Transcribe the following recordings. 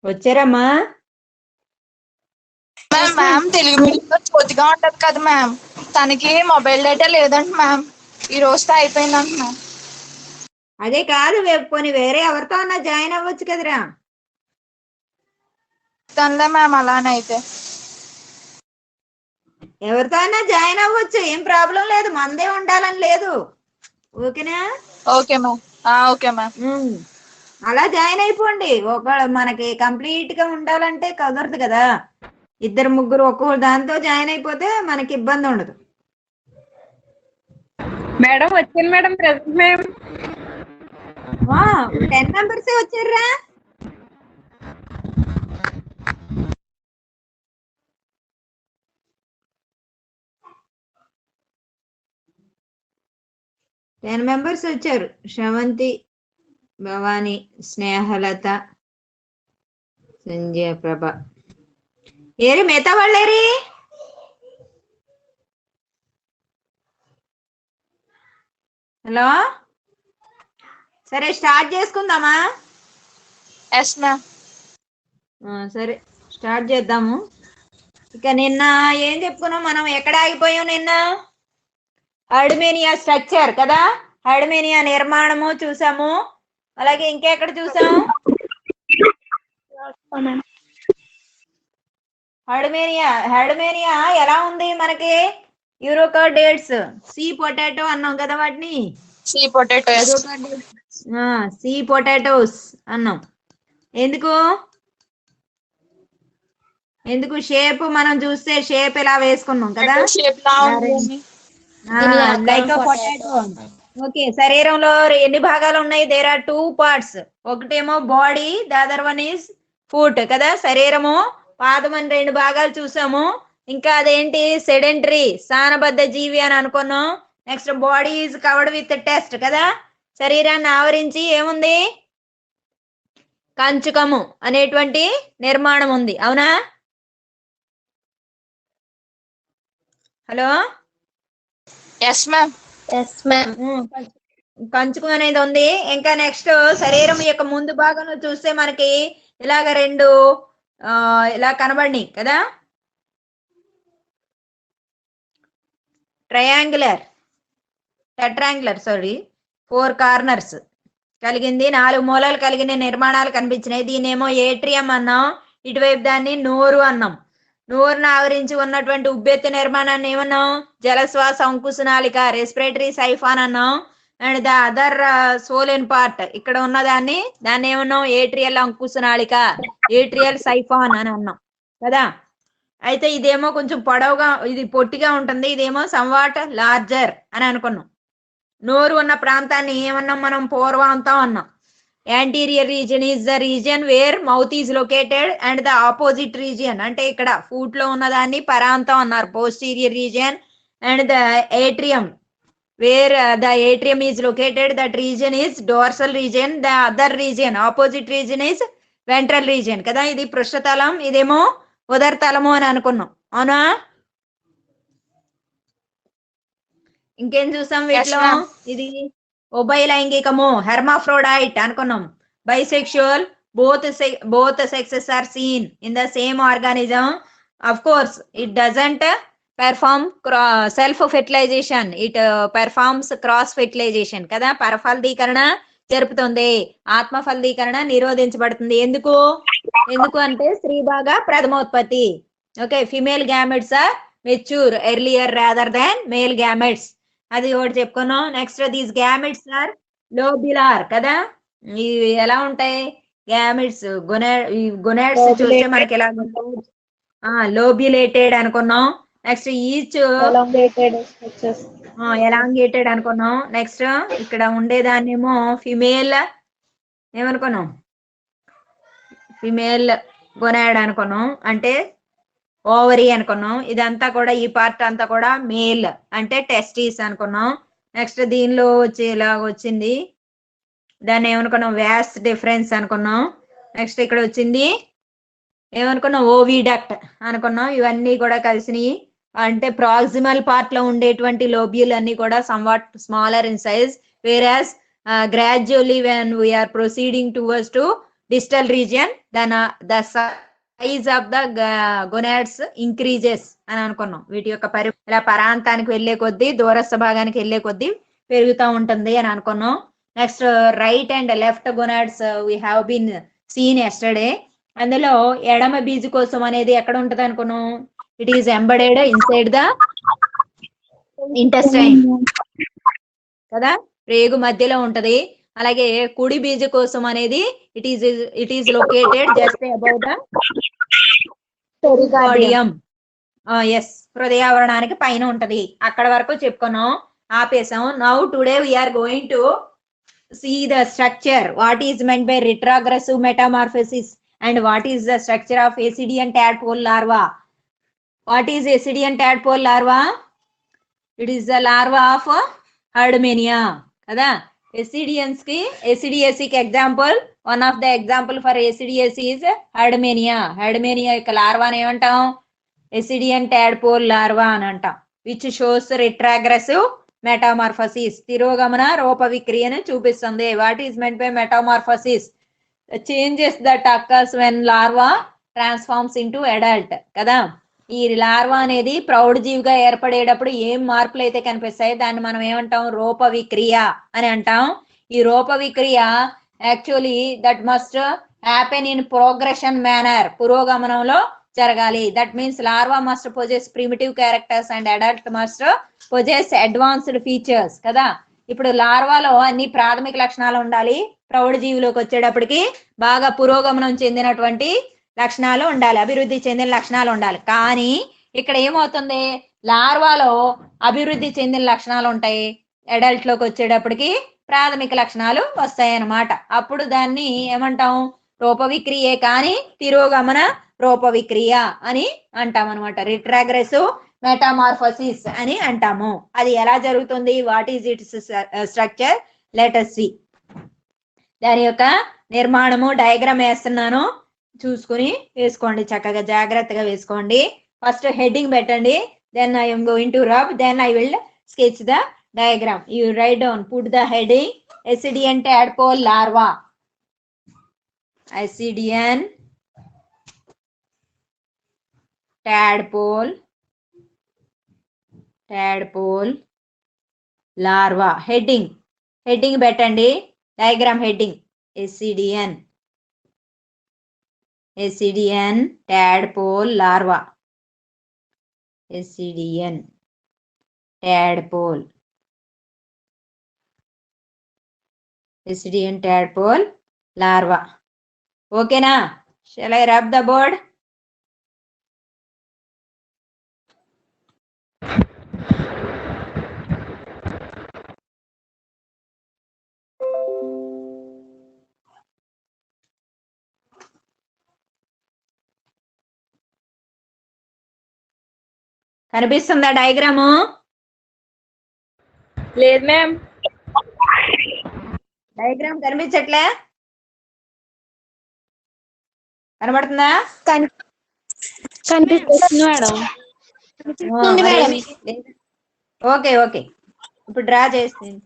వచ్చారమ్మా? Ma'am Telugu మీడియంలో చోతిగా ఉంటది కదా మ్యామ్, తనకి మొబైల్ డేటా లేదంట మ్యామ్, ఈ రోజుతో అయిపోయిందంట మ్యామ్. అదే కాదు, పోనీ వేరే ఎవరితో అన్నా జాయిన్ అవ్వచ్చు కదరా? తనలే మ్యామ్ అలానైతే. ఎవరితో అయినా జాయిన్ అవ్వచ్చు, ఏం ప్రాబ్లం లేదు, మనదే ఉండాలని లేదు. ఓకేనా? Okay ma'am. Okay ma'am. అలా జాయిన్ అయిపోండి. ఒక మనకి కంప్లీట్ గా ఉండాలంటే కుదరదు కదా, ఇద్దరు ముగ్గురు ఒక్కొక్క దాంతో జాయిన్ అయిపోతే మనకి ఇబ్బంది ఉండదు. మేడం వచ్చాను మేడం, ప్రెసెంట్ మేడం. 10 మెంబర్స్ వచ్చారా? టెన్ మెంబర్స్ వచ్చారు. శ్రవంతి, భవాని, స్నేహలత, సంజయ ప్రభ. ఏరి మిగతా వాళ్ళేరి? హలో, సరే స్టార్ట్ చేసుకుందామా? Yes ma'am. సరే స్టార్ట్ చేద్దాము. ఇక నిన్న ఏం చెప్పుకున్నాం మనం, ఎక్కడ ఆగిపోయాం నిన్న? హర్డ్మేనియా స్ట్రక్చర్ కదా, హర్డ్మేనియా నిర్మాణము చూసాము. అలాగే ఇంకెక్కడ చూసాం? హర్డ్మేనియా ఎలా ఉంది మనకి? యూరోకార్డేట్స్, సీ పొటాటో అన్నాం కదా వాటిని. See potatoes. సీ పొటాటోస్ అన్నాం. ఎందుకు షేప్ మనం చూస్తే షేప్ ఇలా వేసుకున్నాం కదా, లైక్ పొటాటో. ఓకే, శరీరంలో ఎన్ని భాగాలు ఉన్నాయి? There are 2 parts. ఒకటేమో body, the other one is foot కదా. శరీరము, పాదం అని 2 భాగాలు చూసాము. ఇంకా అదేంటి? సెడెంటరీ, స్థానబద్ధ జీవి అని అనుకున్నాం. Next body is covered with test కదా, శరీరాన్ని ఆవరించి ఏముంది? కంచుకము అనేటువంటి నిర్మాణం ఉంది, అవునా? Hello, yes ma'am. Yes ma'am. కంచుకం అనేది ఉంది. ఇంకా నెక్స్ట్ శరీరం యొక్క ముందు భాగంలో చూస్తే మనకి ఇలాగ 2 ఇలా కనబడినాయి కదా, టెట్రాంగులర్ 4 కార్నర్స్ కలిగింది, 4 మూలలు కలిగిన నిర్మాణాలు కనిపించినాయి. దీన్నేమో ఏట్రియం అన్నాం, ఇటువైపు దాన్ని నోరు అన్నాం. నోరును ఆవరించి ఉన్నటువంటి ఉబ్బెత్తు నిర్మాణాన్ని ఏమన్నాం? జలశ్వాస అంకుశనాళిక, రెస్పిరేటరీ సైఫాన్ అన్నాం. And the other swollen part ఇక్కడ ఉన్నదాన్ని, దాన్ని ఏమన్నాం? ఏట్రియల్ అంకుశనాళిక, ఏట్రియల్ సైఫాన్ అని అన్నాం కదా. అయితే ఇదేమో కొంచెం పొడవుగా, ఇది పొట్టిగా ఉంటుంది, ఇదేమో సంవాట్ లార్జర్ అని అనుకున్నాం. నోరు ఉన్న ప్రాంతాన్ని ఏమన్నాం మనం? పూర్వాంతం అన్నాం. Anterior region is the region where mouth is located and the opposite region, అంటే ఇక్కడ ఫుట్ లో ఉన్నదాన్ని పరాంతం అన్నారు, posterior region. And the atrium where the atrium is located, that region is dorsal region. The other region, opposite region is ventral region కదా. ఇది పృష్ఠతలం, ఇదేమో ఉదరతలము అని అనుకున్నాం, అవునా? ఇంకేం చూసాం వీటిలో? ఇది ఉభయలైంగికము, హెర్మాఫ్రోడైట్ అనుకున్నాం. Bisexual, both sexes are seen in the same organism. Of course it doesn't perform self fertilization, it performs cross fertilization కదా. పరఫలదీకరణ జరుపుతుంది, ఆత్మ ఫలదీకరణ నిరోధించబడుతుంది. ఎందుకు అంటే స్త్రీ భాగా ప్రథమోత్పత్తి. Okay, female gametes are mature earlier rather than male gametes, అది ఒకటి చెప్పుకున్నాం. Next these gametes are lobular కదా. ఇవి ఎలా ఉంటాయి? గ్యామెట్స్, గొనాడ్స్ చూస్తే మనకి ఎలా లోబ్యులేటెడ్ అనుకున్నాం. నెక్స్ట్ ఈచ్ ఎలాంగేటెడ్ అనుకున్నాం. నెక్స్ట్ ఇక్కడ ఉండేదాన్నేమో ఫిమేల్ ఏమనుకున్నాం? ఫిమేల్ గొనాడ్ అనుకున్నాం, అంటే ఓవరీ అనుకున్నాం. ఇదంతా కూడా, ఈ పార్ట్ అంతా కూడా మేల్, అంటే టెస్టీస్ అనుకున్నాం. నెక్స్ట్ దీనిలో వచ్చి ఇలా వచ్చింది, దాన్ని ఏమనుకున్నాం? వ్యాస్ డిఫరెన్స్ అనుకున్నాం. నెక్స్ట్ ఇక్కడ వచ్చింది ఏమనుకున్నాం? ఓవిడక్ట్ అనుకున్నాం. ఇవన్నీ కూడా కలిసినాయి, అంటే ప్రాక్సిమల్ పార్ట్ లో ఉండేటువంటి లోబ్యూల్ అన్ని కూడా somewhat smaller in size, whereas gradually when we are proceeding towards to distal region, then the size of the gonads increases అని అనుకున్నాం. వీటి యొక్క ఇలా పరాంతానికి వెళ్లే కొద్దీ దూరస్థ భాగానికి వెళ్లే కొద్దీ పెరుగుతూ ఉంటుంది అని అనుకున్నాం. Next right and left gonads we have been seen yesterday. అందులో ఎడమ బీజకోశం అనేది ఎక్కడ ఉంటది అనుకున్నాం? It is embedded inside the intestine కదా, రేగు మధ్యలో ఉంటది. అలాగే కుడి బీజకోశం అనేది it is located just above the pericardium. Yes, హృదయావరణానికి పైన ఉంటది. అక్కడ వరకు చెప్పుకున్నాం, ఆపేసాం. Now today we are going to see the structure, what is meant by retrogressive metamorphosis and what is the structure of Ascidian tadpole larva. What is Ascidian tadpole larva? It is the larva of Herdmania kada. Ascidians ki Ascidiaceae example, one of the example for Ascidiaceae is Herdmania. Herdmania యొక్క larva ని ఏమంటాం? Ascidian tadpole larva అని అంటాం, which shows retrogressive మెటామార్ఫసిస్, తిరోగమన రూప విక్రియను చూపిస్తుంది. What is meant by metamorphosis? Changes that occurs when larva transforms into adult కదా. ఈ లార్వా అనేది ప్రౌఢ జీవిగా ఏర్పడేటప్పుడు ఏం మార్పులు అయితే కనిపిస్తాయి దాన్ని మనం ఏమంటాం? రూప విక్రియ అని అంటాం. ఈ రూప విక్రియ actually that must happen in progression manner, పురోగమనంలో జరగాలి. That means larva must possess primitive characters and adult must possess advanced features కదా. ఇప్పుడు లార్వాలో అన్ని ప్రాథమిక లక్షణాలు ఉండాలి, ప్రౌఢ జీవిలోకి వచ్చేటప్పటికి బాగా పురోగమనం చెందినటువంటి లక్షణాలు ఉండాలి, అభివృద్ధి చెందిన లక్షణాలు ఉండాలి. కానీ ఇక్కడ ఏమవుతుంది? లార్వాలో అభివృద్ధి చెందిన లక్షణాలు ఉంటాయి, అడల్ట్ లోకి వచ్చేటప్పటికి ప్రాథమిక లక్షణాలు వస్తాయి అన్నమాట. అప్పుడు దాన్ని ఏమంటాం? రూప విక్రియే కానీ తిరోగమన రూప విక్రియ అని అంటాం అనమాట. రిట్రాగ్రెసివ్ మెటామార్ఫోసిస్ అని అంటాము. అది ఎలా జరుగుతుంది? What is it's structure? Let us see. దాని యొక్క నిర్మాణము డయాగ్రామ్ వేస్తున్నాను, చూసుకుని వేసుకోండి, చక్కగా జాగ్రత్తగా వేసుకోండి. ఫస్ట్ హెడ్డింగ్ పెట్టండి, then I am going to rub, then I will sketch the diagram. You write down, put the heading Ascidian tadpole larva. Ascidian tadpole larva. Heading పెట్టండి, diagram heading Ascidian tadpole larva. Ascidian tadpole larva. ఓకేనా? Shall I rub the board? కనిపిస్తుందా diagram? లేదు ma'am. Diagram కనిపించట్లే? కనబడుతుందా? కనిపిస్తుంది madam. Okay okay, ఇప్పుడు draw చేస్తుంది.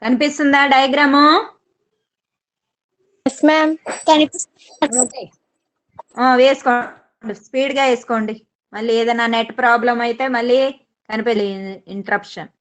కనిపిస్తుందా diagram? Yes ma'am, okay, వేసుకోండి, స్పీడ్ గా వేసుకోండి. మళ్ళీ ఏదైనా నెట్ ప్రాబ్లం అయితే మళ్ళీ కనిపించలేదు, ఇంటరప్షన్.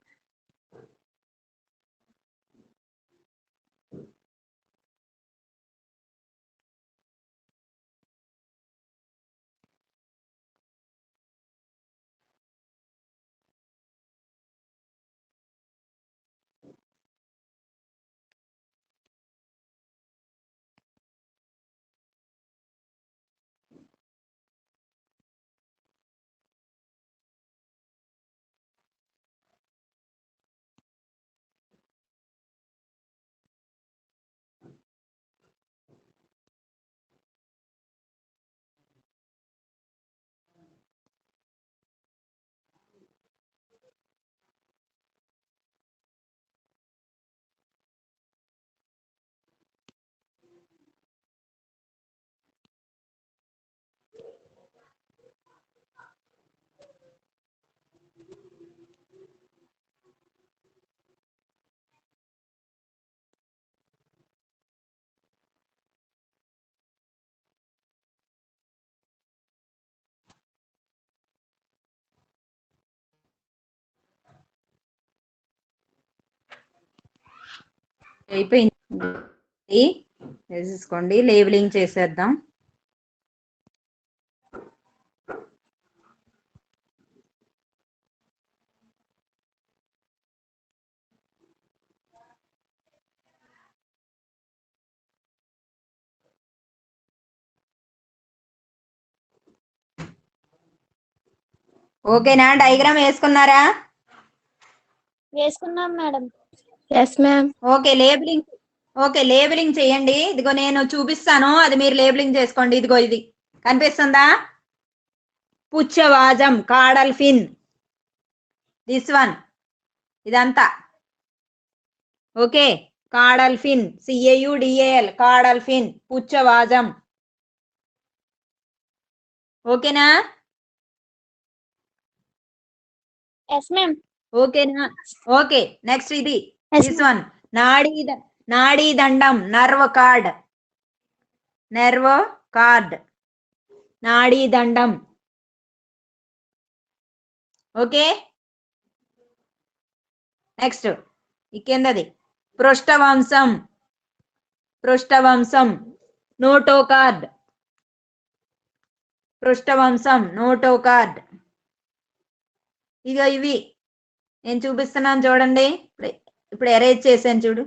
అయిపోయింది, వేసేసుకోండి. లేబులింగ్ చేసేద్దాం. ఓకేనా? డయాగ్రామ్ వేసుకున్నారా? వేసుకున్నాం madam. Yes ma'am. Okay labelling చేయండి. ఇదిగో నేను చూపిస్తాను, అది మీరు లేబులింగ్ చేసుకోండి. ఇదిగో ఇది కనిపిస్తుందా? పుచ్చవాజం, కాడల్ ఫిన్, దిస్ వన్, ఇదంతా okay. Caudal fin, CAUDAL, caudal fin, పుచ్చవాజం. ఓకేనా? Yes ma'am. ఓకేనా? ఓకే, నెక్స్ట్ ఇది Yes, దిస్ వన్, నాడీ దండం, నర్వ్ కార్డ్, నాడీ దండం. ఓకే, నెక్స్ట్ ఈ కిందది పృష్ఠవంశం, నోటోకార్డ్, ఇక ఇవి నేను చూపిస్తున్నాను చూడండి. ఇప్పుడు ఎరేజ్ చేశాను చూడు.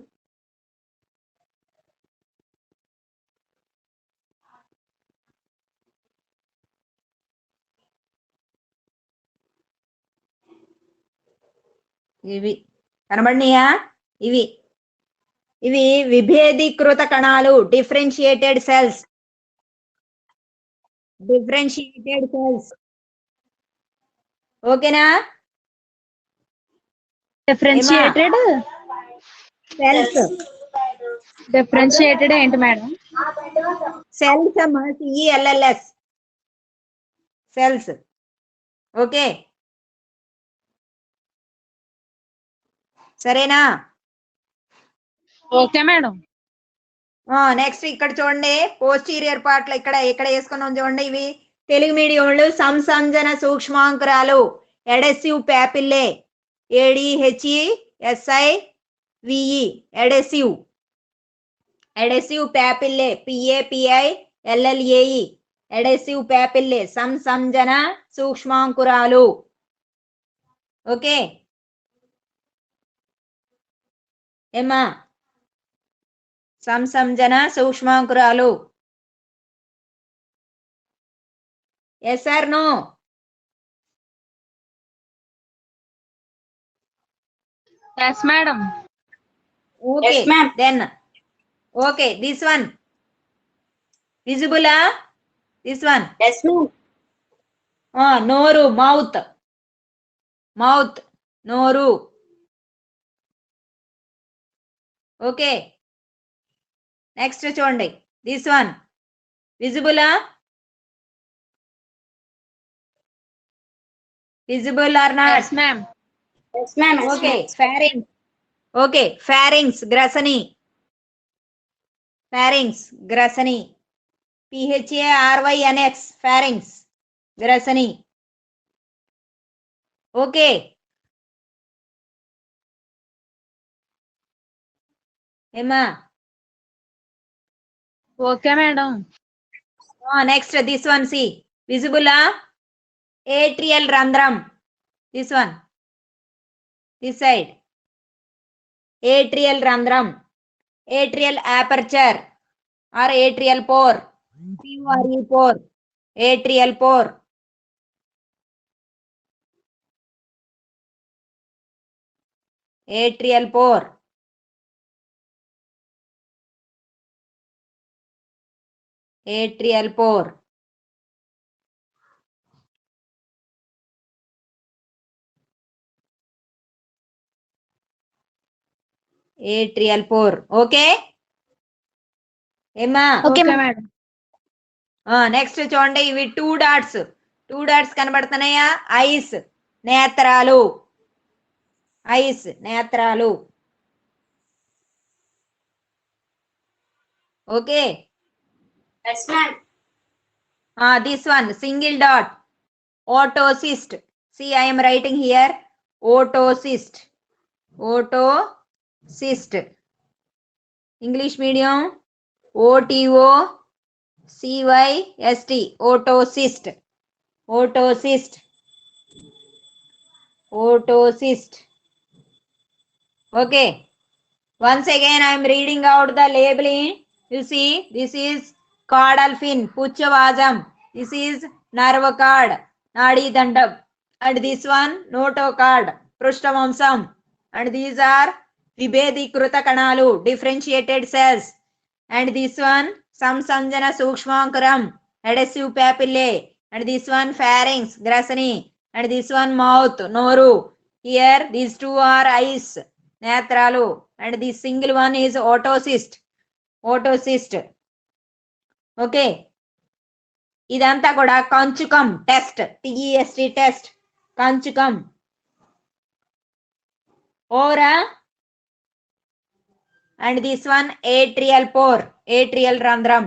ఇవి కనబడినాయా? ఇవి విభేదీకృత కణాలు, డిఫరెన్షియేటెడ్ సెల్స్. ఓకేనా? డిఫరెన్షియేటెడ్ ఏంటి మేడం? సెల్స్ అమ్మా, CELLS, సెల్స్. ఓకే, సరేనా? Okay madam. నెక్స్ట్ ఇక్కడ చూడండి, పోస్టీరియర్ పార్ట్ లో ఇక్కడ వేసుకున్నాం చూడండి. ఇవి తెలుగు మీడియం వాళ్ళు సంసంజన సూక్ష్మాంకురాలు, adhesive papillae, ADHESIVE, adhesive papillae, PAPILLAE, adhesive papillae, సంసంజన సూక్ష్మాంకురాలు. ఓకే ఏమా? సంసంజన సూక్ష్మాంకురాలు. Yes or no? Yes madam. Okay then okay this one విజిబులా? దిస్ వన్ నోరు, మౌత్, నోరు. ఓకే, నెక్స్ట్ చూడండి దిస్ వన్ విజిబులా? Visible or not? Yes ma'am. Okay, pharynx. Okay, pharynx, గ్రసని, PHARYNX, ఫారింగ్స్, గ్రసని. ఓకే, ఏమా? Okay madam. Next this one see విజిబులా? Atrial రంధ్రం, this one, this side, atrial రంధ్రం, atrial aperture or atrial pore, PORE pore, atrial pore. Atrial pore, atrial pore. Atrial pore. Okay ఏమా? Okay madam. Next చూడండి, ఇవి two dots కనబడుతున్నాయా? Eyes, నేత్రాలు, okay. This one single dot, otocyst. See, I am writing here, otocyst. English medium OTOCYST otocyst otocyst otocyst. Okay, once again I am reading out the labeling. You see, this is caudal fin, puchavajam. This is nerve cord, nadi dandam. And this one notochord, prushtamamsam. And these are vibhedikruta kanalu, differentiated cells. And this one samsanjana sukshmankaram, adhesive papillae. And this one pharynx, gracini. And this one mouth, noru. Here these two are eyes, నేత్రాలు. And the single one is otocyst. Okay, ఇదంతా కూడా కంచుకం test, TEST test, కంచుకం. ఓరా. And this one atrial pore, atrial రంధ్రం,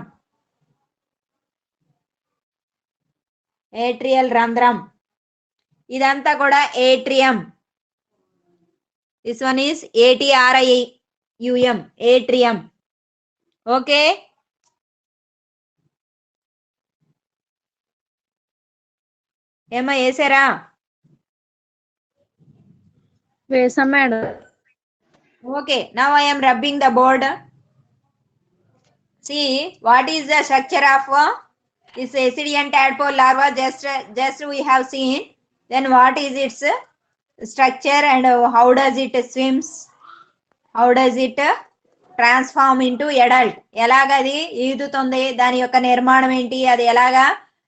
atrial రంధ్రం. ఇదంతా కూడా atrium. This one is ATRIUM, atrium. Okay. ఏమా వేసారా? వేసాం మేడం. Okay, now I am rubbing the board. See, what is the structure of this Ascidian tadpole larva? Just we have seen. Then what is its structure and how does it swims? How does it transform into adult? ఎలాగది ఈదుతుంది, దాని యొక్క నిర్మాణం ఏంటి, అది ఎలాగా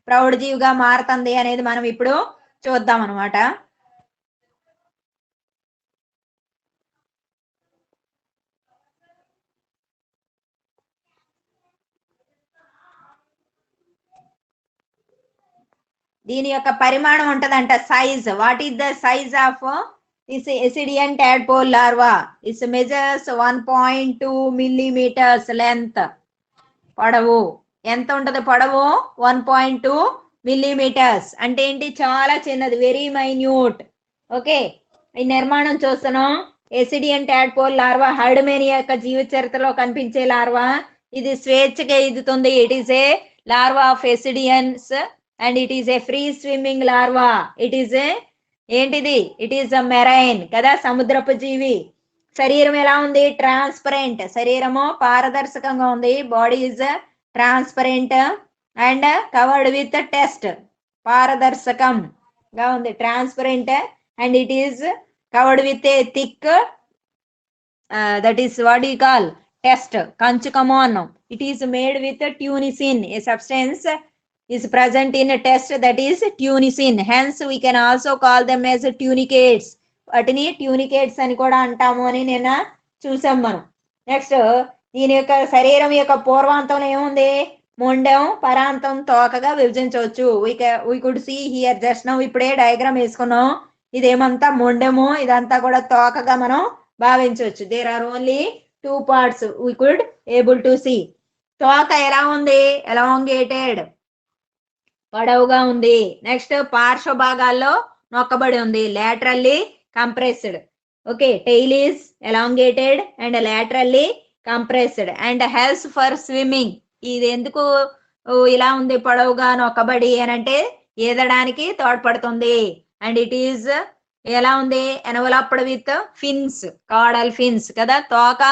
ప్రౌఢజీవిగా మారుతుంది అనేది మనం ఇప్పుడు చూద్దాం అనమాట. దీని యొక్క పరిమాణం ఉంటదంట, size. What is the size of this Ascidian tadpole larva? It measures 1.2 millimeters length. పొడవు ఎంత ఉంటది? పొడవు 1.2 millimeters. అంటే ఏంటి? చాలా చిన్నది, వెరీ మైన్యూట్. ఓకే, ఈ నిర్మాణం చూస్తున్నాం. Ascidian tadpole larva హైడ్మేనియా యొక్క జీవ చరిత్రలో కనిపించే లార్వా. ఇది స్వేచ్ఛగా ఈదుతుంది. It is a larva of Ascidians and it is a free swimming larva. It is a ఏంటిది? ఇట్ ఈస్ అ మెరైన్ కదా, సముద్రపు జీవి. శరీరం ఎలా ఉంది? ట్రాన్స్పరెంట్. శరీరము పారదర్శకంగా ఉంది. Body is transparent and covered with test. పారదర్శకంగా ఉంది, transparent. And it is covered with a thick, that is what you call test, కంచుకము అన్నాం. It is made with tunicin, a substance is present in a test, that is tunicin. Hence we can also call them as tunicates. వాటిని ట్యూనికేట్స్ అని కూడా అంటాము అని నిన్న చూసాం మనం. నెక్స్ట్, దీని యొక్క శరీరం యొక్క పూర్వాంతంలో ఏముంది? మొండెం, పరాంతం, తోకగా విభజించవచ్చు. we could see here just now. ఇప్పుడే డయాగ్రామ్ వేసుకున్నాం. ఇదేమంతా మొండెము, ఇదంతా కూడా తోకగా మనం భావించవచ్చు. There are only 2 parts we could able to see. తోక ఎలా ఉంది? ఎలాంగేటెడ్, పొడవుగా ఉంది. నెక్స్ట్, పార్శ్వ భాగాల్లో నొక్కబడి ఉంది, laterally compressed. Okay, tail is elongated and laterally compressed and helps for swimming. ఇది ఎందుకు ఇలా ఉంది పొడవుగా నొక్కబడి అని అంటే ఈదడానికి తోడ్పడుతుంది. అండ్ ఇట్ ఈస్ ఎలా ఉంది? Enveloped with fins, caudal fins కదా. తోక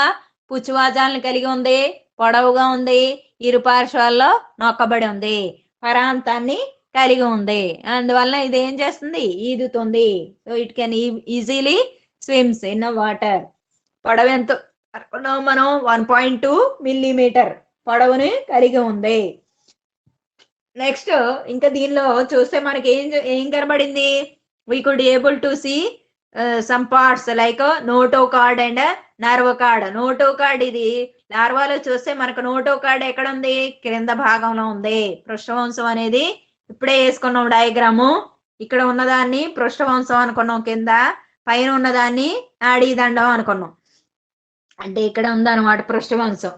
పుచ్చువాజాలను కలిగి ఉంది, పొడవుగా ఉంది, ఇరు పార్శ్వాల్లో నొక్కబడి ఉంది, పరాంతాన్ని కలిగి ఉంది. అందువల్ల ఇది ఏం చేస్తుంది? ఈదుతుంది. So it can easily swims in water. పొడవు ఎంత మనం? 1.2 millimeter పొడవుని కలిగి ఉంది. నెక్స్ట్, ఇంకా దీనిలో చూస్తే మనకి ఏం కనబడింది? We could able to see some parts like notochord and nerve cord. Notochord ఇది లార్వాలో చూస్తే మనకు నోటోకార్డ్ ఎక్కడ ఉంది? క్రింద భాగంలో ఉంది. పృష్ఠవంశం అనేది ఇప్పుడే వేసుకున్నాం డయాగ్రాము. ఇక్కడ ఉన్నదాన్ని పృష్ఠవంశం అనుకున్నాం, కింద పైన ఉన్నదాన్ని నాడీదండం అనుకున్నాం. అంటే ఇక్కడ ఉందన్నమాట పృష్ఠవంశం.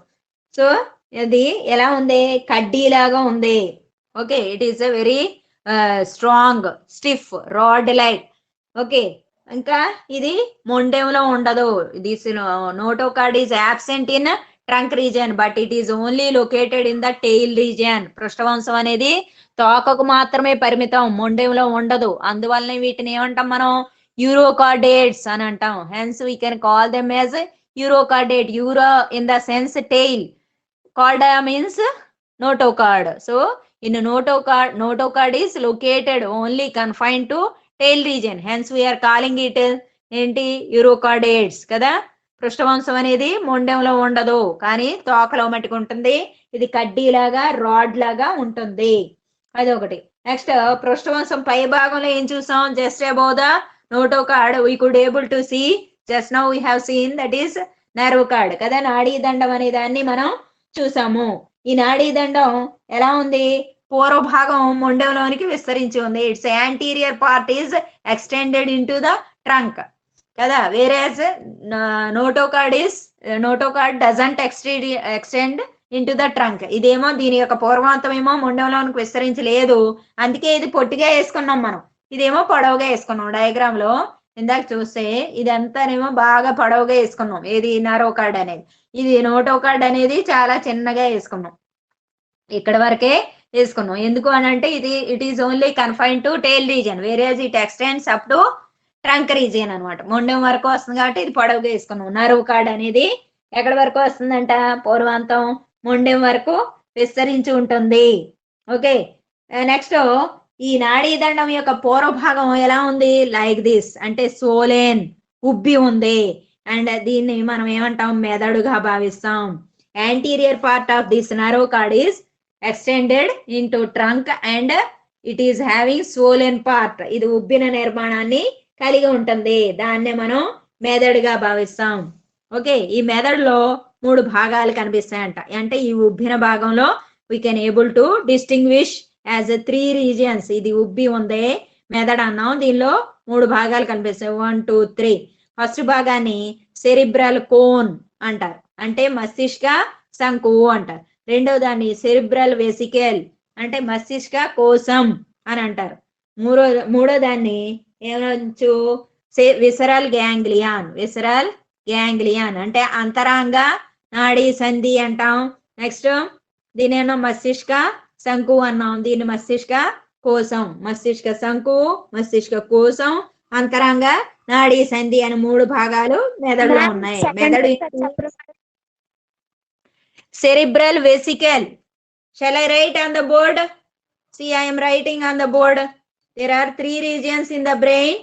సో ఇది ఎలా ఉంది? కడ్డీలాగా ఉంది. Okay, it is a very strong, stiff, rod like. Okay, ఇంకా ఇది మొండెంలో ఉండదు. This notochord is absent in trunk region, but it is only located in the tail region. పృష్ఠవంశం అనేది తోకకు మాత్రమే పరిమితం, మొండెంలో ఉండదు. అందువల్ల వీటిని ఏమంటాం మనం? యూరోకార్డేట్స్ అని అంటాం. Hence we can call them as urochordate. Uro in the sense tail, chorda means notochord. So in notocard is located only confined to tail region, hence we are calling it ఏంటి? యూరోకార్డేట్స్ కదా. పృష్ఠవంశం అనేది మొండెంలో ఉండదు, కానీ తోకలో మట్టుకు ఉంటుంది. ఇది కడ్డీలాగా రాడ్ లాగా ఉంటుంది. అదొకటి. నెక్స్ట్ పృష్ఠవంశం పై భాగంలో ఏం చూసాం? Just above the notochord we could able to see, just now we have seen that is nerve cord కదా. నాడీ దండం అనే దాన్ని మనం చూసాము. ఈ నాడీ దండం ఎలా ఉంది? పూర్వ భాగం మొండెంలోనికి విస్తరించి ఉంది. Its anterior part is extended in to the trunk కదా. Whereas notochord doesn't extend in to the trunk. ఇదేమో దీని యొక్క పూర్వాంతం ఏమో మొండెంలోనికి విస్తరించలేదు, అందుకే ఇది పొట్టిగా వేసుకున్నాం మనం. ఇదేమో పొడవుగా వేసుకున్నాం. డయాగ్రామ్ లో ఇందాక చూస్తే ఇదంతానేమో బాగా పొడవుగా వేసుకున్నాం. ఏది? నరోకార్డ్ అనేది. ఇది నోటోకార్డ్ అనేది చాలా చిన్నగా వేసుకున్నాం, ఇక్కడ వరకే వేసుకున్నాం. ఎందుకు అని అంటే it is only confine to tail region, whereas it extends up to trunk region అనమాట. మొండెం వరకు వస్తుంది కాబట్టి ఇది పొడవుగా వేసుకున్నాం. నర్వ్ కార్డ్ అనేది ఎక్కడి వరకు వస్తుందంట? పూర్వాంతం మొండెం వరకు విస్తరించి ఉంటుంది. ఓకే. నెక్స్ట్ ఈ నాడీ దండం యొక్క పూర్వ భాగం ఎలా ఉంది? లైక్ దిస్, అంటే సోలేన్, ఉబ్బి ఉంది. అండ్ దీన్ని మనం ఏమంటాం? మెదడుగా భావిస్తాం. Anterior part of this nerve card is extended into trunk and it is having swollen part. ఇది ఉబ్బిన నిర్మాణాన్ని కలిగి ఉంటుంది. దాన్నే మనం మెదడుగా భావిస్తాం. ఓకే. ఈ మెదడులో 3 భాగాలు కనిపిస్తాయంట. అంటే ఈ ఉబ్బిన భాగంలో we can able to distinguish as 3 regions. ఇది ఉబ్బి ఉంది మెదడు అన్నాం. దీనిలో 3 భాగాలు కనిపిస్తాయి. 1 2 3. ఫస్ట్ భాగాన్ని సెరిబ్రల్ కోన్ అంటారు, అంటే మస్తిష్క శంకువు అంటారు. రెండవ దాన్ని సెరిబ్రల్ వెసికల్, అంటే మస్తిష్క కోశం అని అంటారు. మూడో దాన్ని ఏమనొచ్చు? విసరల్ గ్యాంగ్లియాన్, అంటే అంతరాంగ నాడీ సంధి అంటాం. నెక్స్ట్ దీని ఏమో మస్తిష్క శంకు అన్నాం, దీన్ని మస్తిష్క కోశం. మస్తిష్క శంకు, మస్తిష్క కోశం, అంతరాంగ నాడీ సంధి అని 3 భాగాలు మెదడులో ఉన్నాయి. మెదడు cerebral vesicle. Shall I write on the board? See, I am writing on the board. There are 3 regions in the brain.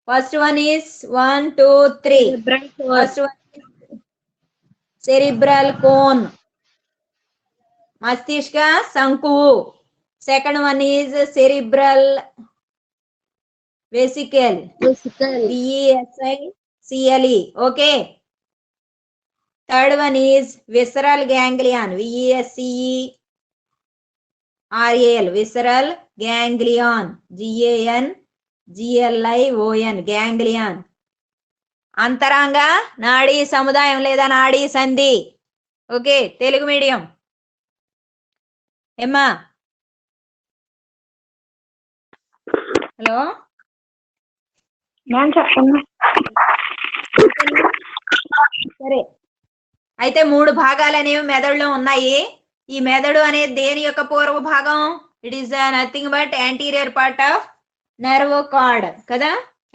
First one is 1 2 3. First one is cerebral cone, Masthishka Sanku. Second one is cerebral vesicle, VESICLE. Okay. Third one is visceral ganglion, VESCERAL, visceral ganglion, GANGLION, ganglion. అంతరాంగ నాడీ సముదాయం లేదా నాడీ సంధి. Okay. Telugu medium ఏమ్మా? Hello, సరే. అయితే 3 భాగాలు అనేవి మెదడులో ఉన్నాయి. ఈ మెదడు అనేది దేని యొక్క పూర్వ భాగం? It is nothing but anterior part of nerve cord కదా,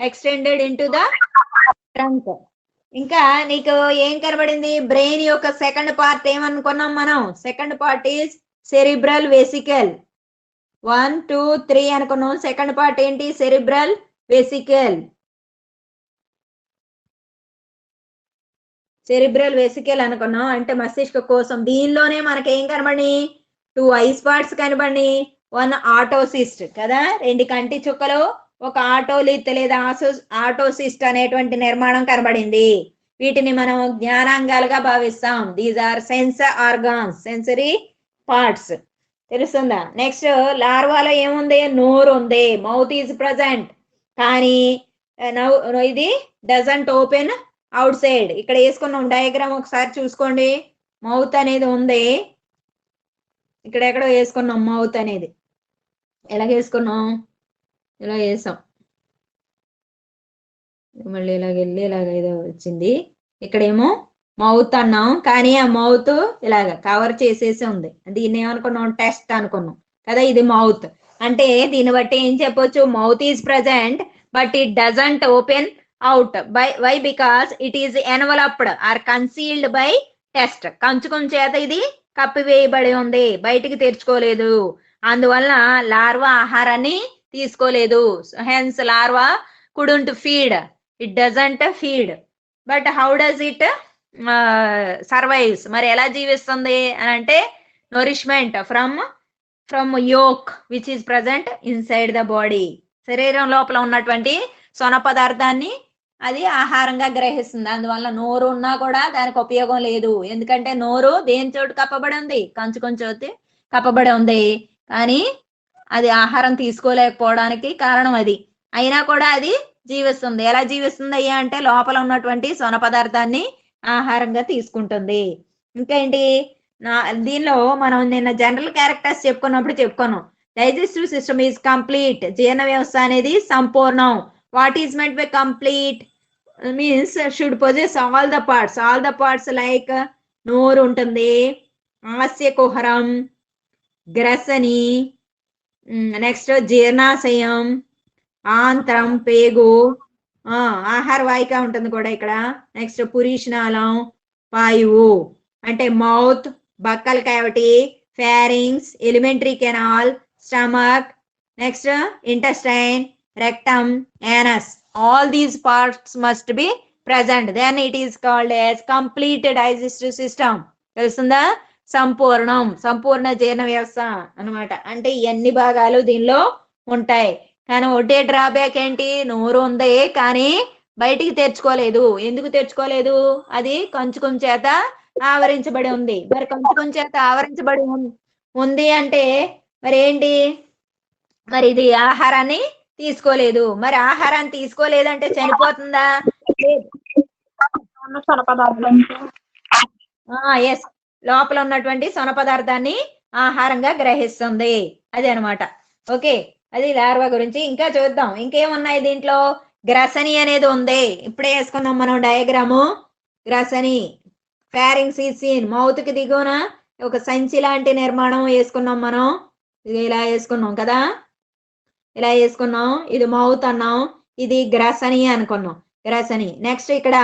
ఎక్స్టెండెడ్ ఇంటూ ద ట్రంక్. ఇంకా నీకు ఏం కనబడింది? బ్రెయిన్ యొక్క సెకండ్ పార్ట్ ఏమనుకున్నాం మనం? Second part is cerebral vesicle. 1 2 3 అనుకున్నాం. సెకండ్ పార్ట్ ఏంటి? Cerebral vesicle. సెరిబ్రల్ వెసికల్ అనుకున్నాం, అంటే మస్తిష్క కోశం. దీనిలోనే మనకి ఏం కనబడి? 2 ఐ స్పాట్స్ కనబడి, 1 ఆటోసిస్ట్ కదా, 2 కంటి చుక్కలు, 1 ఆటోలిత్ లేదా ఆటోసిస్ట్ అనేటువంటి నిర్మాణం కనబడింది. వీటిని మనం జ్ఞానాంగాలుగా భావిస్తాం. These are sense organs, sensory parts. తెలుస్తుందా? నెక్స్ట్ లార్వాలో ఏముంది? నోరు ఉంది, మౌత్ ఈజ్ ప్రజెంట్, కానీ ఇది డజంట్ ఓపెన్ అవుట్ సైడ్. ఇక్కడ వేసుకున్నాం డయాగ్రామ్, ఒకసారి చూసుకోండి. మౌత్ అనేది ఉంది, ఇక్కడ ఎక్కడో వేసుకున్నాం. మౌత్ అనేది ఎలా వేసుకున్నాం? ఇలా వేసాం, మళ్ళీ ఇలాగ వెళ్ళి ఇలాగ ఏదో వచ్చింది. ఇక్కడేమో మౌత్ అన్నాం, కానీ ఆ మౌత్ ఇలాగ కవర్ చేసేసి ఉంది. దీన్ని ఏమనుకున్నాం, టెస్ట్ అనుకున్నాం కదా. ఇది మౌత్ అంటే దీన్ని బట్టి ఏం చెప్పొచ్చు, mouth is present but it doesn't open out by why because it is enveloped or concealed by test. కంచుకం చేత ఇది కప్పివేయబడి ఉంది, బయటికి తెరుచుకోలేదు. అందువలన లార్వా ఆహారాన్ని తీసుకోలేదు. Hence larva couldn't feed, it doesn't feed. But how does it survives? మరి ఎలా జీవిస్తుంది అని అంటే, nourishment from yolk which is present inside the body. శరీరం లోపల ఉన్నటువంటి సొన పదార్థాన్ని అది ఆహారంగా గ్రహిస్తుంది. అందువల్ల నోరు ఉన్నా కూడా దానికి ఉపయోగం లేదు. ఎందుకంటే నోరు దేని చోటు కప్పబడి ఉంది, కంచుకొని చోటు కప్పబడి ఉంది. కానీ అది ఆహారం తీసుకోలేకపోవడానికి కారణం అది. అయినా కూడా అది జీవిస్తుంది. ఎలా జీవిస్తుంది అయ్యా అంటే, లోపల ఉన్నటువంటి సొన పదార్థాన్ని ఆహారంగా తీసుకుంటుంది. ఇంకేంటి, దీనిలో మనం నిన్న జనరల్ క్యారెక్టర్స్ చెప్పుకున్నాం. Digestive system is complete. జీర్ణ వ్యవస్థ అనేది సంపూర్ణం. What is meant by complete means should possess all the parts like నోరు ఉంటుంది, ఆస్య కుహరం, గ్రసని, నెక్స్ట్ జీర్ణాశయం, ఆంత్రం, పేగు, ఆహార వాహిక ఉంటుంది కూడా ఇక్కడ. నెక్స్ట్ పురీషనాళం, వాయువు అంటే mouth, buccal cavity, pharynx, elementary canal, stomach, next intestine, rectum, anus. All these parts must be present, then it is called as complete digestive system. తెలుస్తుందా? సంపూర్ణ జీర్ణ వ్యవస్థ అన్నమాట. అంటే ఎన్ని భాగాలు దీనిలో ఉంటాయి. కానీ ఒకటే డ్రాబ్యాక్ ఏంటి, నోరు ఉంది కానీ బయటికి తెరుచుకోలేదు. ఎందుకు తెరుచుకోలేదు? అది కంచుకం చేత ఆవరించబడి ఉంది. మరి కంచుకం చేత ఆవరించబడి ఉంది అంటే మరి ఏంటి, మరి ఇది ఆహారాన్ని తీసుకోలేదు. మరి ఆహారాన్ని తీసుకోలేదంటే చనిపోతుందా? ఎస్, లోపల ఉన్నటువంటి సొన పదార్థాన్ని ఆహారంగా గ్రహిస్తుంది. అది అనమాట. ఓకే, అది లార్వా గురించి. ఇంకా చూద్దాం ఇంకేమున్నాయి దీంట్లో. గ్రసని అనేది ఉంది, ఇప్పుడే వేసుకున్నాం మనం డయాగ్రాము. గ్రసని, ఫారింగ్స్ ఈజ్ సీన్, మౌత్ కి దిగువన ఒక సంచి లాంటి నిర్మాణం వేసుకున్నాం మనం. ఇది ఇలా వేసుకున్నాం కదా, ఇలా వేసుకున్నాం. ఇది మౌత్ అన్నాం, ఇది గ్రసని అనుకున్నాం. గ్రసని. నెక్స్ట్ ఇక్కడ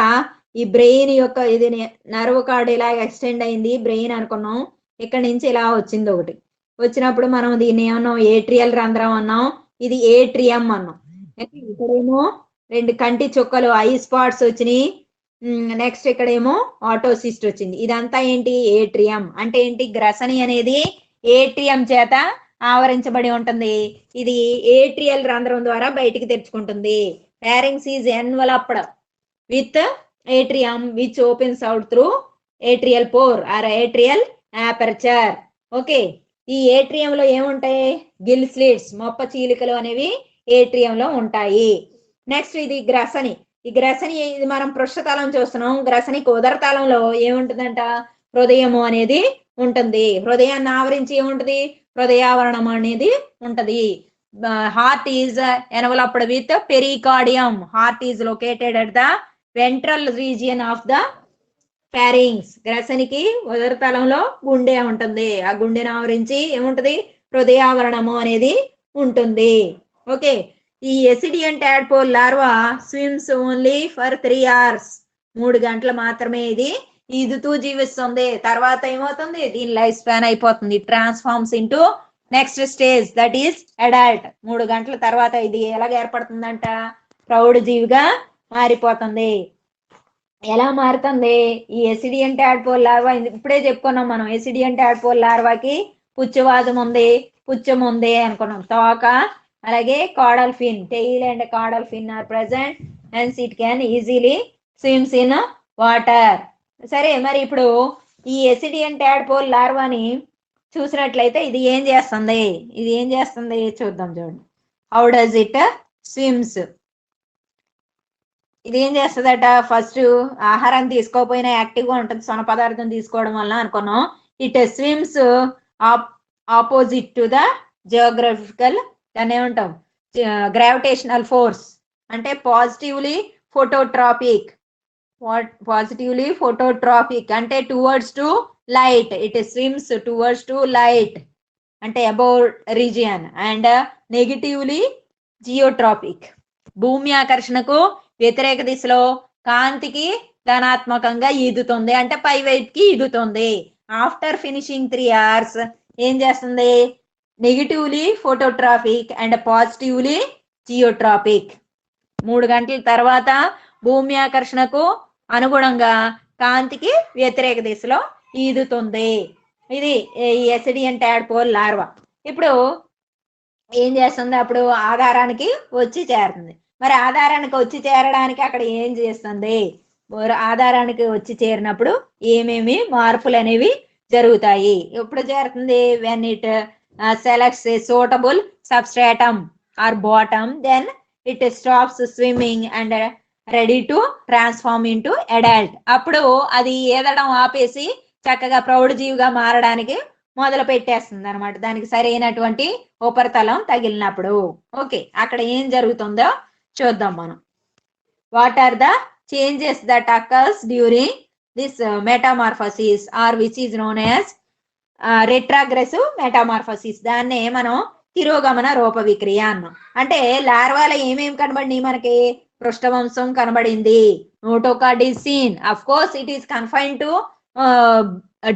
ఈ బ్రెయిన్ యొక్క ఇది నర్వ్ కార్డ్ ఇలా ఎక్స్టెండ్ అయింది, బ్రెయిన్ అనుకున్నాం. ఇక్కడ నుంచి ఇలా వచ్చింది ఒకటి. వచ్చినప్పుడు మనం దీన్ని ఏమన్నాం, ఏట్రియల్ రంధ్రం అన్నాం. ఇది ఏట్రియం అన్నాం. ఇక్కడేమో 2 కంటి చుక్కలు, ఐ స్పాట్స్ వచ్చినాయి. నెక్స్ట్ ఇక్కడేమో ఆటోసిస్ట్ వచ్చింది. ఇదంతా ఏంటి, ఏట్రియం. అంటే ఏంటి, గ్రసని అనేది ఏట్రియం చేత ఆవరించబడి ఉంటుంది. ఇది ఏట్రియల్ రంధ్రం ద్వారా బయటికి తెరుచుకుంటుంది. Pharynx is enveloped with atrium which opens out through atrial pore or atrial aperture. Okay, ఈ ఏట్రియం లో ఏముంటాయి, గిల్ స్లిట్స్, మొప్ప చీలికలు అనేవి ఏట్రియం లో ఉంటాయి. నెక్స్ట్ ఇది గ్రసని. ఈ గ్రసని ఇది మనం పృష్ఠతలం చూస్తున్నాం. గ్రసనికి ఉదరతలంలో ఏముంటుందంట, హృదయము అనేది ఉంటుంది. హృదయాన్ని ఆవరించి ఏముంటది, హృదయావరణం అనేది ఉంటది. Heart is enveloped with pericardium. Heart is located at the ventral region of the pharynx. గ్రసనికి ఉదరతలంలో గుండె ఉంటుంది. ఆ గుండెను ఆవరించి ఏముంటది, హృదయావరణము అనేది ఉంటుంది. ఓకే, ఈ ascidian tadpole larva swims only for 3 hours. 3 గంటలు మాత్రమే ఇది ఈదుతూ జీవిస్తుంది. తర్వాత ఏమవుతుంది, దీని లైఫ్ స్పాన్ అయిపోతుంది. Transforms into next stage, that is adult. 3 గంటల తర్వాత ఇది ఎలాగ ఏర్పడుతుందంట, ప్రౌఢ జీవిగా మారిపోతుంది. ఎలా మారుతుంది, ఈ ఎసిడియన్ టాడ్పోల్ లార్వా ఇప్పుడే చెప్పుకున్నాం మనం. ఎసిడియన్ టాడ్పోల్ లార్వాకి పుచ్చవాదం ఉంది, పుచ్చం ఉంది అనుకున్నాం. తోక అలాగే caudal fin, tail and caudal fin are present, hence it can easily swims in water. సరే, మరి ఇప్పుడు ఈ ఎసిడియన్ టాడ్పోల్ లార్వాని చూసినట్లయితే ఇది ఏం చేస్తుంది చూద్దాం. చూడండి, హౌ డస్ ఇట్ స్విమ్స్. ఇది ఏం చేస్తుందట, ఫస్ట్ ఆహారం తీసుకోకపోయినా యాక్టివ్ గా ఉంటుంది సొన పదార్థం తీసుకోవడం వల్ల అనుకున్నాం. It swims opposite to the geographical, దాన్ని ఏమంటాం, గ్రావిటేషనల్ ఫోర్స్. అంటే పాజిటివ్లీ ఫోటోట్రాపిక్, పాజిటివ్లీ ఫోటోట్రాఫిక్ అంటే towards to light, it swims towards to light అంటే about region. And negatively geotropic, భూమి ఆకర్షణకు వ్యతిరేక దిశలో కాంతికి ధనాత్మకంగా ఈదుతుంది అంటే పై వైపుకి ఈదుతుంది. ఆఫ్టర్ ఫినిషింగ్ 3 hours ఏం చేస్తుంది? Negatively phototrophic and positively geotropic. 3 గంటల తర్వాత భూమి ఆకర్షణకు అనుగుణంగా కాంతికి వ్యతిరేక దిశలో ఈదుతుంది. ఇది ఎసిడియన్ టాడ్పోల్ లార్వా. ఇప్పుడు ఏం చేస్తుంది? అప్పుడు ఆధారానికి వచ్చి చేరుతుంది. మరి ఆధారానికి వచ్చి చేరడానికి అక్కడ ఏం చేస్తుంది? ఆధారానికి వచ్చి చేరినప్పుడు ఏమేమి మార్పులు అనేవి జరుగుతాయి? ఎప్పుడు చేరుతుంది? When it selects a suitable substratum or bottom, then it stops swimming and ready to transform into adult. అప్పుడు అది ఏదడం ఆపేసి చక్కగా ప్రౌఢ జీవిగా మారడానికి మొదలు పెట్టేస్తుంది అనమాట, దానికి సరైనటువంటి ఉపరితలం తగిలినప్పుడు. ఓకే, అక్కడ ఏం జరుగుతుందో చూద్దాం మనం. What are the changes that occurs during this metamorphosis or which is known as retrogressive metamorphosis. దాన్నే మనం తిరోగమన రూప విక్రియ అన్నాం. అంటే లార్వాలో ఏమేమి కనబడినాయి మనకి? పృష్ఠవంశం కనబడింది, notochord is seen, of course it is confine to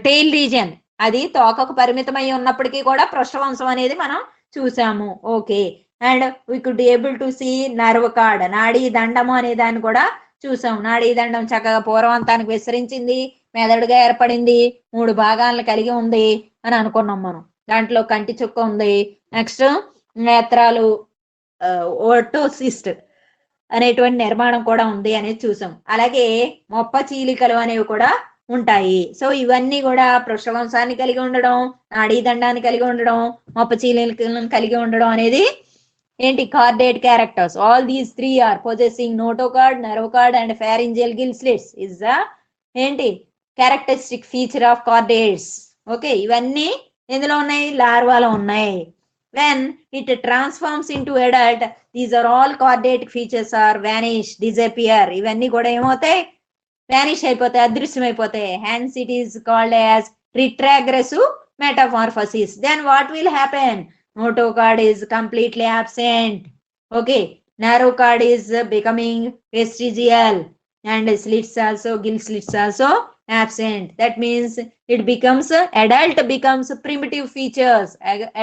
tail region, అది తోకకు పరిమితమై ఉన్నప్పటికీ కూడా పృష్ఠవంశం అనేది మనం చూసాము. Okay, and we could able to see nerve cord, నాడీ దండము అనే దాన్ని కూడా చూసాం. నాడీ దండం చక్కగా పూర్వంతానికి విస్తరించింది, మెదడుగా ఏర్పడింది, 3 భాగాలను కలిగి ఉంది అని అనుకున్నాం మనం. దాంట్లో కంటి చుక్క ఉంది, నెక్స్ట్ నేత్రాలు, ఓటోసిస్ట్ అనేటువంటి నిర్మాణం కూడా ఉంది అనేది చూసాం. అలాగే మొప్ప చీలికలు అనేవి కూడా ఉంటాయి. సో ఇవన్నీ కూడా పృష్ఠవంశాన్ని కలిగి ఉండడం, నాడీ దండాన్ని కలిగి ఉండడం, మొప్ప చీలికలను కలిగి ఉండడం అనేది ఏంటి? Chordate characters. All these 3 are possessing notochord, nerve cord and pharyngeal gill slits is the ఏంటి? Characteristic feature of chordates. Okay, ఇవన్నీ ఎందులో ఉన్నాయి? లార్వాలో ఉన్నాయి. when it transforms into adult, these are all chordatic features are vanish, disappear. ఇవన్నీ కూడా ఏమవుతాయి? Vanish అయిపోతాయి, అదృశ్యమైపోతాయి. hence it is called as retrogressive metamorphosis. then what will happen? notochord is completely absent. Okay, narrow chord is becoming vestigial and slits also, gill slits also absent. That means it becomes adult becomes primitive features.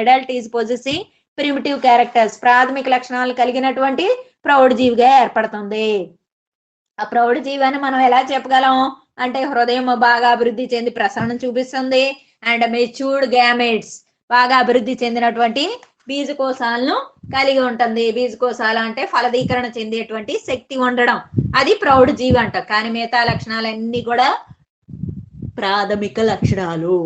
Adult is possessing primitive characters. ప్రాథమిక లక్షణాలు కలిగినటువంటి ప్రౌఢ జీవిగా ఏర్పడుతుంది. ఆ ప్రౌఢ జీవాన్ని మనం ఎలా చెప్పగలం అంటే హృదయం బాగా అభివృద్ధి చెంది ప్రసరణ చూపిస్తుంది, అండ్ మెచ్యూర్డ్ గ్యామెట్స్ బాగా అభివృద్ధి చెందినటువంటి బీజకోశాలను కలిగి ఉంటుంది. బీజకోశాలు అంటే ఫలదీకరణ చెందేటువంటి శక్తి ఉండడం, అది ప్రౌఢ జీవి అంట. కానీ మిగతా లక్షణాలన్నీ కూడా ప్రాథమిక లక్షణాలు.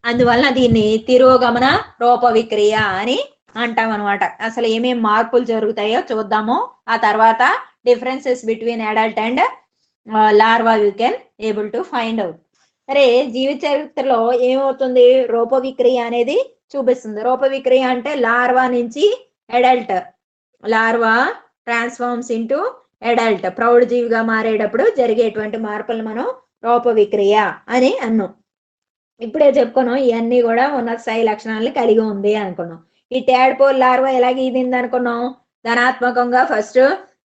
అందువలన దీన్ని తిరోగమన రూప విక్రియ అని అంటాం అనమాట. అసలు ఏమేం మార్పులు జరుగుతాయో చూద్దాము. ఆ తర్వాత differences between adult and larva you can able to find out. సరే, జీవిత చరిత్రలో ఏమవుతుంది? రూప విక్రియ అనేది చూపిస్తుంది. రూప విక్రియ అంటే లార్వా నుంచి adult, larva transforms into adult, ప్రౌఢ జీవిగా మారేటప్పుడు జరిగేటువంటి మార్పులు మనం రూప విక్రియ అని అన్నాం. ఇప్పుడే చెప్పుకున్నాం ఇవన్నీ కూడా ఉన్నత స్థాయి లక్షణాలను కలిగి ఉంది అనుకున్నాం. ఈ టాడ్పోల్ లార్వా ఎలాగ ఈదింది అనుకున్నాం? ధనాత్మకంగా ఫస్ట్